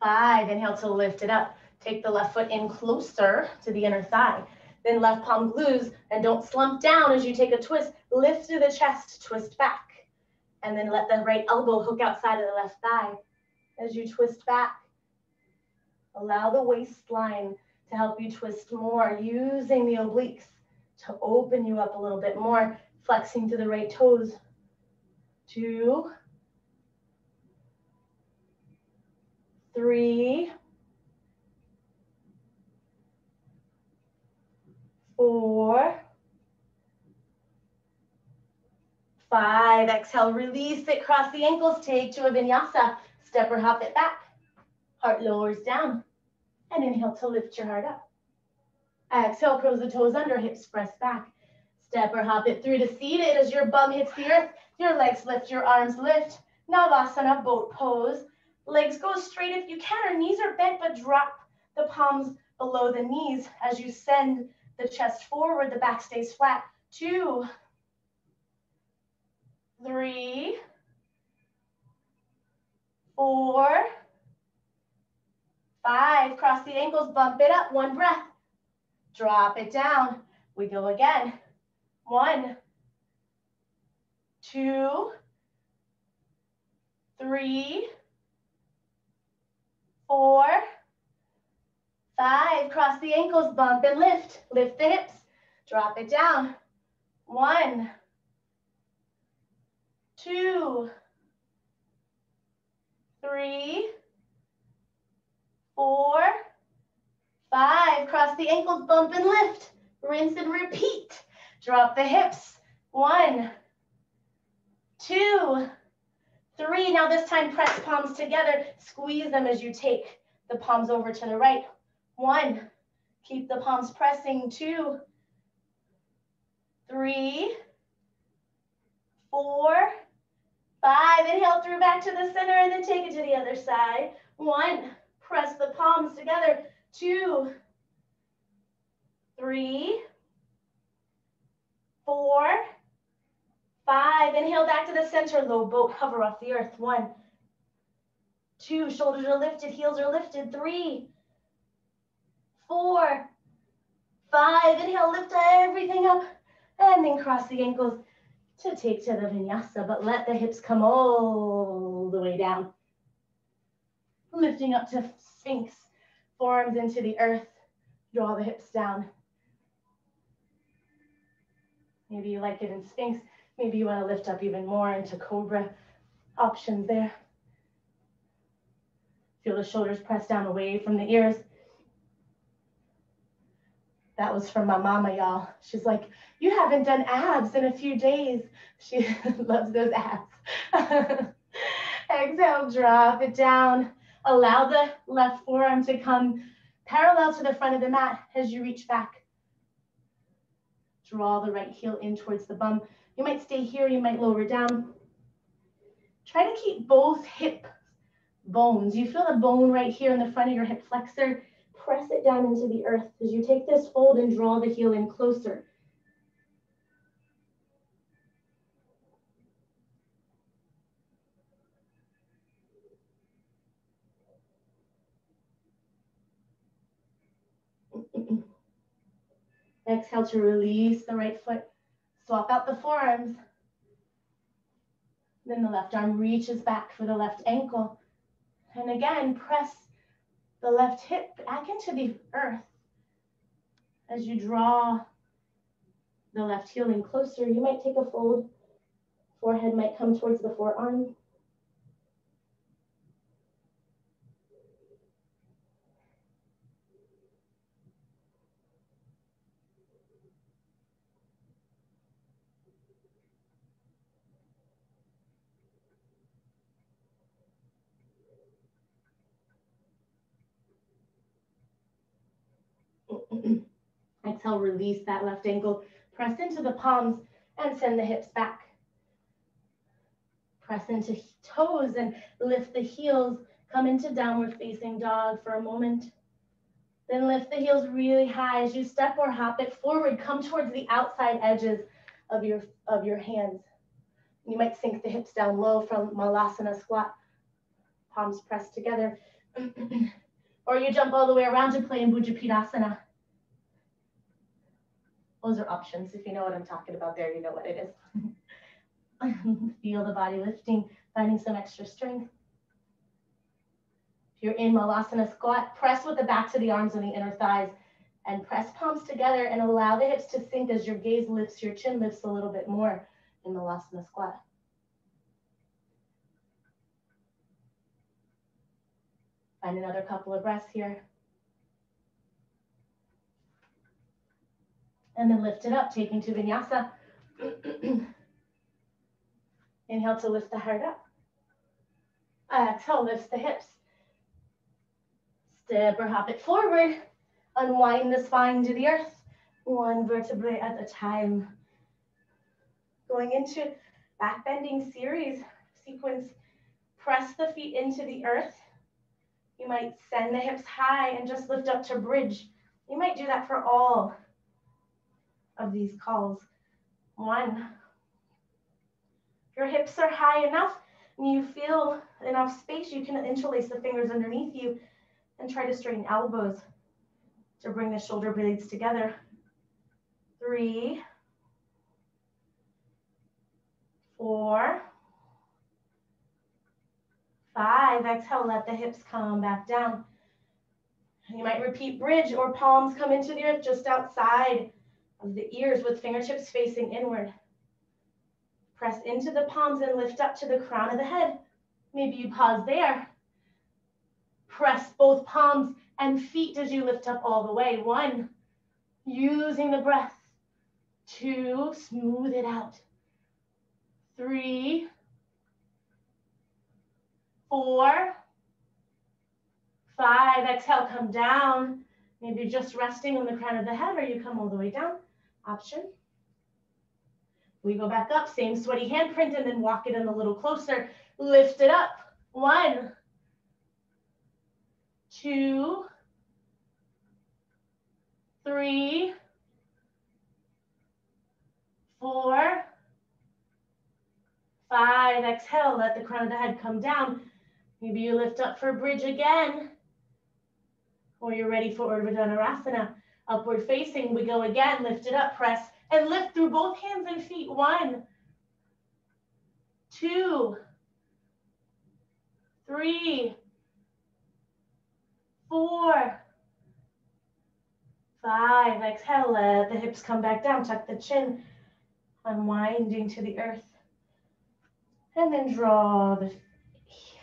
5. Inhale to lift it up. Take the left foot in closer to the inner thigh. Then left palm glues, and don't slump down as you take a twist. Lift through the chest, twist back. And then let the right elbow hook outside of the left thigh. As you twist back, allow the waistline to help you twist more, using the obliques to open you up a little bit more. Flexing to the right toes. 2, 3, 4, 5. Exhale, release it, cross the ankles, take to a vinyasa. Step or hop it back. Heart lowers down. And inhale to lift your heart up. Exhale, curls the toes under, hips press back. Step or hop it through to seated as your bum hits the earth. Your legs lift, your arms lift. Navasana, boat pose. Legs go straight if you can, or knees are bent, but drop the palms below the knees as you send the chest forward, the back stays flat. 2, 3, 4, 5. Cross the ankles, bump it up. 1 breath. Drop it down. We go again. 1, 2, 3, 4, 5. Cross the ankles, bump and lift. Lift the hips. Drop it down. 1, 2, 3, 4, 5. Cross the ankles, bump and lift. Rinse and repeat. Drop the hips. 1, 2, 3. Now this time press palms together. Squeeze them as you take the palms over to the right. 1. Keep the palms pressing. 2, 3, 4, 5. Inhale through back to the center and then take it to the other side. 1. Press the palms together. 2, 3, 4, 5. Inhale back to the center. Low boat, hover off the earth. 1, 2. Shoulders are lifted, heels are lifted. 3, 4, 5. Inhale, lift everything up. And then cross the ankles to take to the vinyasa. But let the hips come all the way down. Lifting up to Sphinx. Forearms into the earth. Draw the hips down. Maybe you like it in Sphinx. Maybe you want to lift up even more into Cobra. Options there. Feel the shoulders press down away from the ears. That was from my mama, y'all. She's like, you haven't done abs in a few days. She loves those abs. Exhale, drop it down. Allow the left forearm to come parallel to the front of the mat as you reach back. Draw the right heel in towards the bum. You might stay here, you might lower down. Try to keep both hip bones. You feel the bone right here in the front of your hip flexor. Press it down into the earth as you take this fold and draw the heel in closer. Exhale to release the right foot. Swap out the forearms. Then the left arm reaches back for the left ankle. And again, press the left hip back into the earth. As you draw the left heel in closer, you might take a fold. Forehead might come towards the forearm. Exhale, release that left ankle. Press into the palms and send the hips back. Press into toes and lift the heels. Come into downward facing dog for a moment. Then lift the heels really high as you step or hop it forward. Come towards the outside edges of your hands. You might sink the hips down low from Malasana squat. Palms pressed together. Or you jump all the way around to play in Bujapidasana. Those are options. If you know what I'm talking about there, you know what it is. Feel the body lifting, finding some extra strength. If you're in Malasana squat, press with the backs of the arms and the inner thighs. And press palms together and allow the hips to sink as your gaze lifts, your chin lifts a little bit more in Malasana squat. Find another couple of breaths here. And then lift it up, taking to vinyasa. Inhale to lift the heart up. Exhale, lifts the hips. Step or hop it forward. Unwind the spine to the earth, one vertebrae at a time. Going into back bending sequence, press the feet into the earth. You might send the hips high and just lift up to bridge. You might do that for all of these calls. 1. If your hips are high enough and you feel enough space, you can interlace the fingers underneath you and try to straighten elbows to bring the shoulder blades together. 3, 4, 5. Exhale, let the hips come back down. You might repeat bridge or palms come into the earth just outside of the ears with fingertips facing inward. Press into the palms and lift up to the crown of the head. Maybe you pause there. Press both palms and feet as you lift up all the way. 1, using the breath. 2, smooth it out. 3, 4, 5. Exhale, come down. Maybe just resting on the crown of the head, or you come all the way down. Option. We go back up, same sweaty handprint, and then walk it in a little closer. Lift it up. 1, 2, 3, 4, 5. Exhale, let the crown of the head come down. Maybe you lift up for bridge again, or you're ready for Urdhva Dhanurasana. Upward facing, we go again, lift it up, press, and lift through both hands and feet. 1, 2, 3, 4, 5. Exhale, let the hips come back down, tuck the chin, unwinding to the earth. And then draw the, I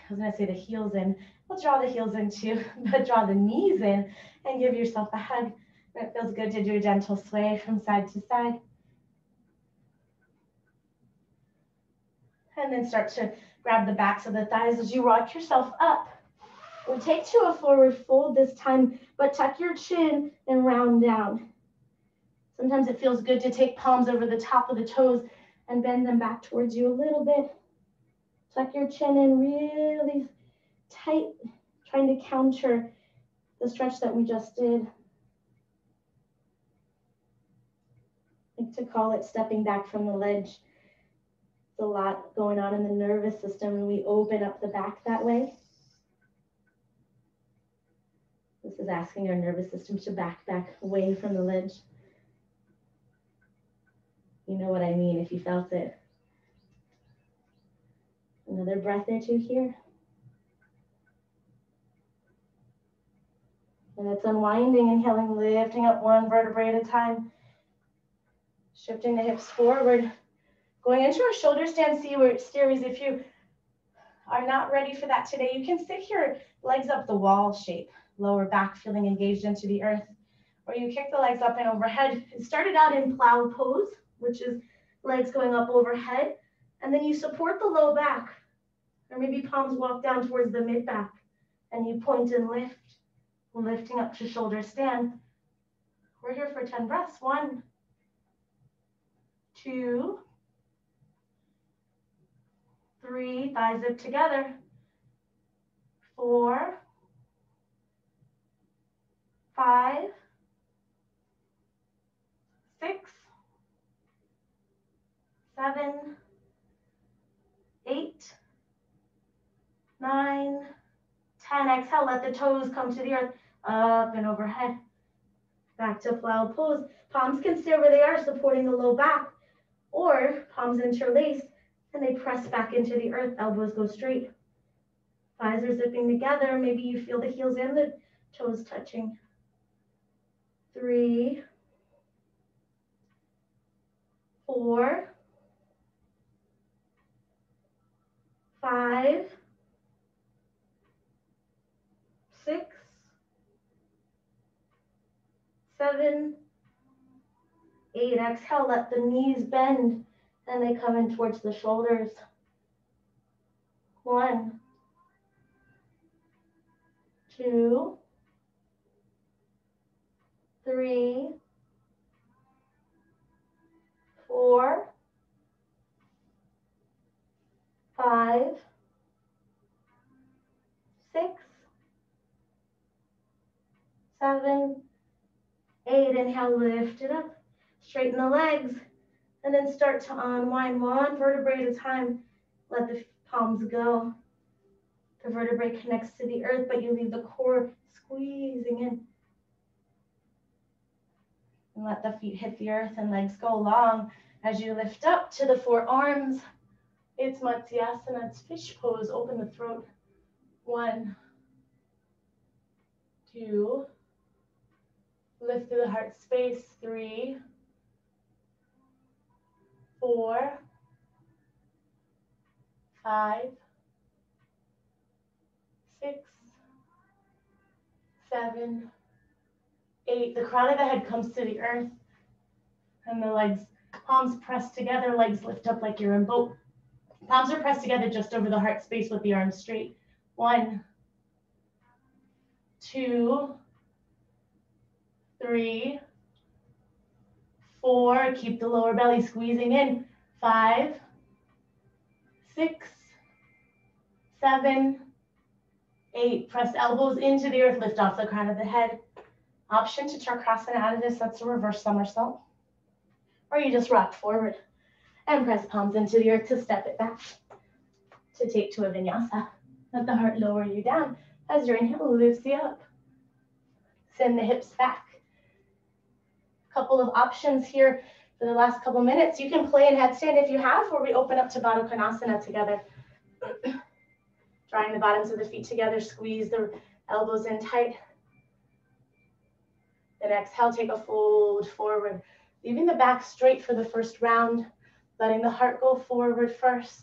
was gonna say the heels in. We'll draw the heels in too, but draw the knees in and give yourself a hug. It feels good to do a gentle sway from side to side. And then start to grab the backs of the thighs as you rock yourself up. We'll take to a forward fold this time, but tuck your chin and round down. Sometimes it feels good to take palms over the top of the toes and bend them back towards you a little bit. Tuck your chin in really tight, trying to counter the stretch that we just did. I like to call it stepping back from the ledge. There's a lot going on in the nervous system, and we open up the back that way. This is asking our nervous system to back away from the ledge. You know what I mean if you felt it. Another breath or two here. And it's unwinding, inhaling, lifting up one vertebrae at a time. Shifting the hips forward. Going into our shoulder stand series. If you are not ready for that today, you can sit here, legs up the wall shape. Lower back feeling engaged into the earth. Or you kick the legs up and overhead. It started out in plow pose, which is legs going up overhead. And then you support the low back. Or maybe palms walk down towards the mid back. And you point and lift. Lifting up to shoulder stand. We're here for 10 breaths. 1, 2, 3, thighs zip together. 4, 5, 6, 7, 8, 9, 10. Exhale, let the toes come to the earth, up and overhead. Back to plow pose. Palms can stay where they are, supporting the low back, or palms interlace and they press back into the earth, elbows go straight. Thighs are zipping together. Maybe you feel the heels and the toes touching. 3, 4, 5, 6, 7, 8. Exhale, let the knees bend and they come in towards the shoulders. 1, 2, 3, 4, 5, 6, 7, 8. Inhale, lift it up. Straighten the legs. And then start to unwind one vertebrae at a time. Let the palms go. The vertebrae connects to the earth, but you leave the core squeezing in. And let the feet hit the earth and legs go long as you lift up to the forearms. It's Matsyasana, it's fish pose. Open the throat. 1, 2. Lift through the heart space. 3, 4, 5, 6, 7, 8. The crown of the head comes to the earth and the legs, palms pressed together, legs lift up like you're in boat. Palms are pressed together just over the heart space with the arms straight. 1, 2, 3, 4. Keep the lower belly squeezing in. 5, 6, 7, 8. Press elbows into the earth, lift off the crown of the head. Option to Chakrasana out of this, that's a reverse somersault. Or you just rock forward and press palms into the earth to step it back. To take to a vinyasa. Let the heart lower you down as your inhale lifts you up. Send the hips back. Couple of options here for the last couple minutes. You can play in headstand if you have, or we open up to Baddha Konasana together. Drawing the bottoms of the feet together, squeeze the elbows in tight. Then exhale, take a fold forward, leaving the back straight for the first round, letting the heart go forward first.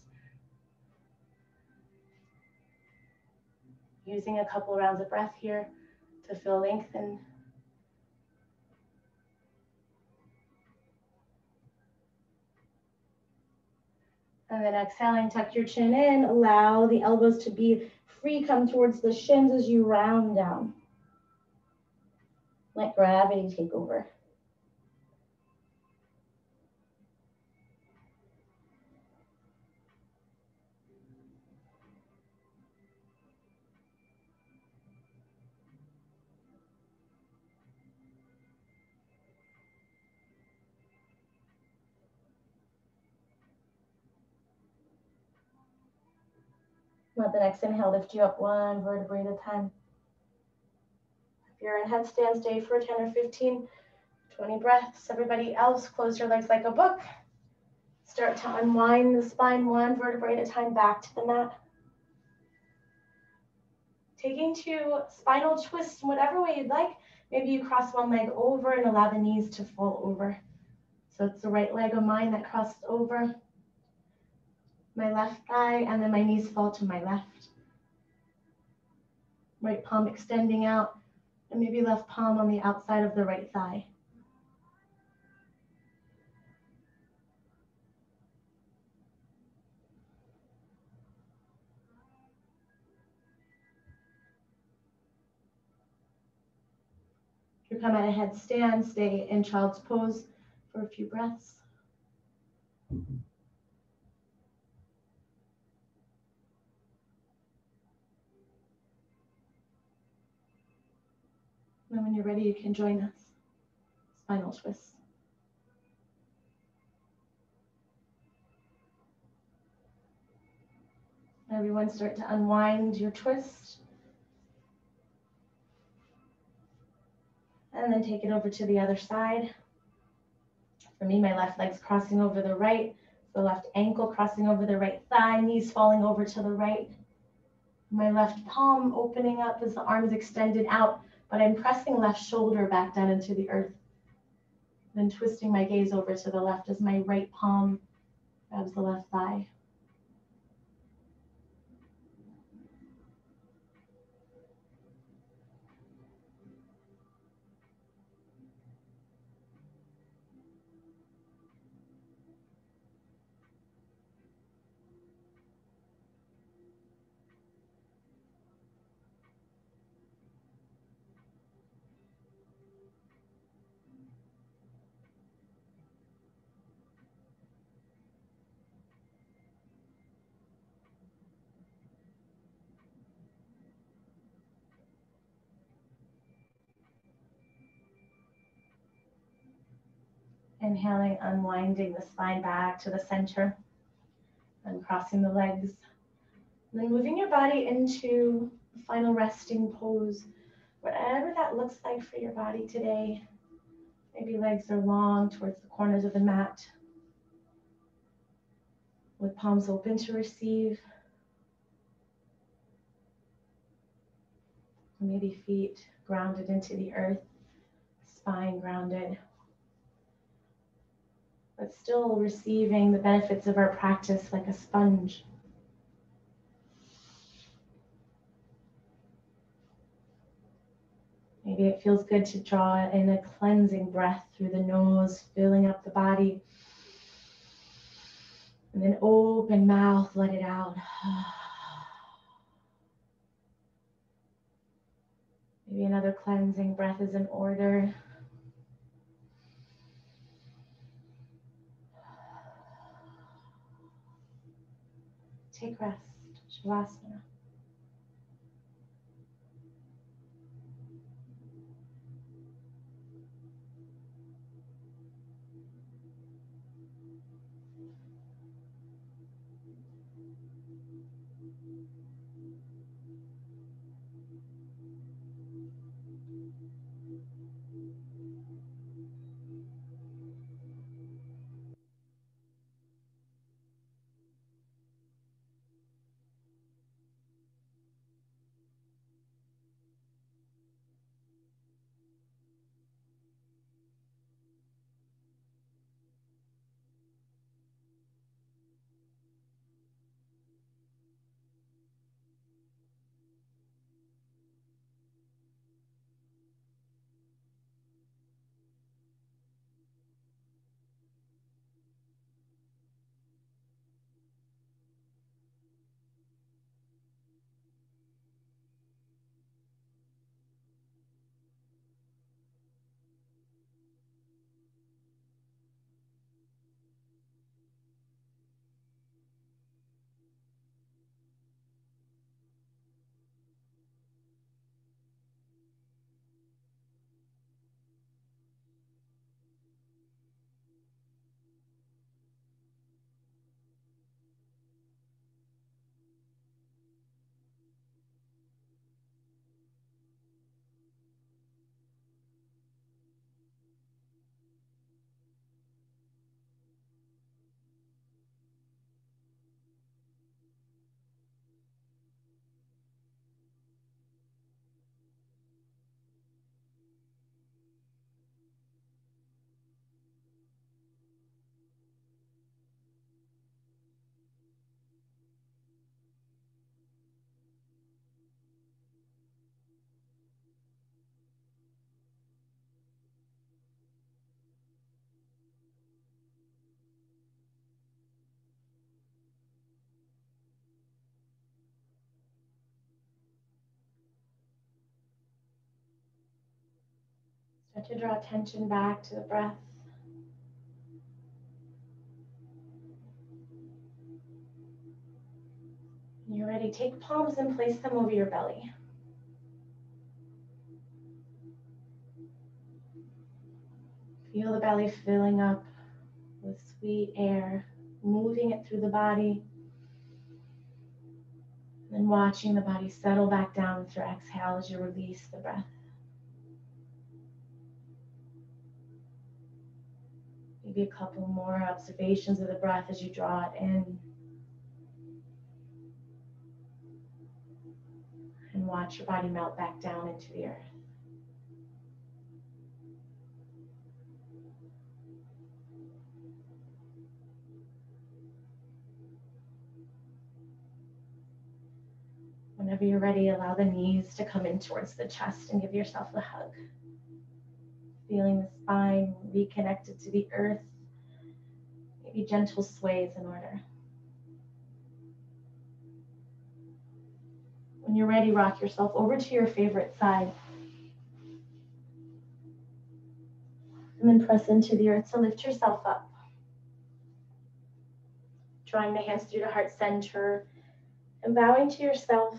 Using a couple rounds of breath here to feel lengthen. And then exhaling, tuck your chin in, allow the elbows to be free, come towards the shins as you round down. Let gravity take over. Let the next inhale lift you up one vertebrae at a time. If you're in headstand, stay for 10 or 15, 20 breaths. Everybody else, close your legs like a book. Start to unwind the spine one vertebrae at a time back to the mat. Taking two spinal twists whatever way you'd like. Maybe you cross one leg over and allow the knees to fall over. So it's the right leg of mine that crossed over my left thigh, and then my knees fall to my left. Right palm extending out, and maybe left palm on the outside of the right thigh. If you come at a headstand, stay in child's pose for a few breaths. And when you're ready, you can join us. Spinal twist. Everyone start to unwind your twist. And then take it over to the other side. For me, my left leg's crossing over the right, the left ankle crossing over the right thigh, knees falling over to the right. My left palm opening up as the arms extended out but I'm pressing left shoulder back down into the earth, then twisting my gaze over to the left as my right palm grabs the left thigh. Inhaling, unwinding the spine back to the center, uncrossing the legs. And then moving your body into the final resting pose, whatever that looks like for your body today. Maybe legs are long towards the corners of the mat, with palms open to receive. Maybe feet grounded into the earth, spine grounded, but still receiving the benefits of our practice like a sponge. Maybe it feels good to draw in a cleansing breath through the nose, filling up the body. And then open mouth, let it out. Maybe another cleansing breath is in order. Take rest, Shavasana. Start to draw attention back to the breath. When you're ready, take palms and place them over your belly. Feel the belly filling up with sweet air, moving it through the body. And then watching the body settle back down with your exhale as you release the breath. Maybe a couple more observations of the breath as you draw it in. And watch your body melt back down into the earth. Whenever you're ready, allow the knees to come in towards the chest and give yourself a hug. Feeling the spine reconnected to the earth. Maybe gentle sways in order. When you're ready, rock yourself over to your favorite side. And then press into the earth to lift yourself up. Drawing the hands through the heart center and bowing to yourself.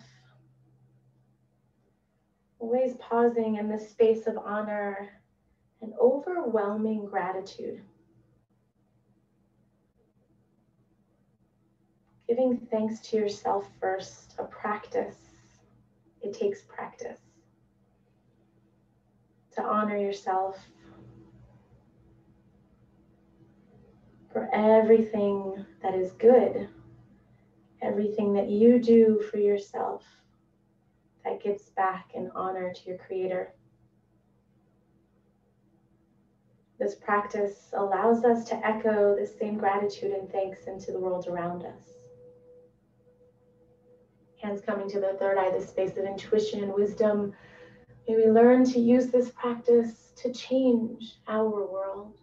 Always pausing in this space of honor and overwhelming gratitude. Giving thanks to yourself first, a practice. It takes practice to honor yourself for everything that is good, everything that you do for yourself that gives back in honor to your Creator. This practice allows us to echo the same gratitude and thanks into the world around us. Hands coming to the third eye, the space of intuition and wisdom. May we learn to use this practice to change our world.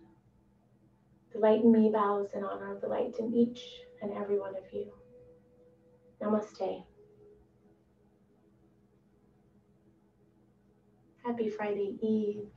The light in me bows in honor of the light in each and every one of you. Namaste. Happy Friday Eve.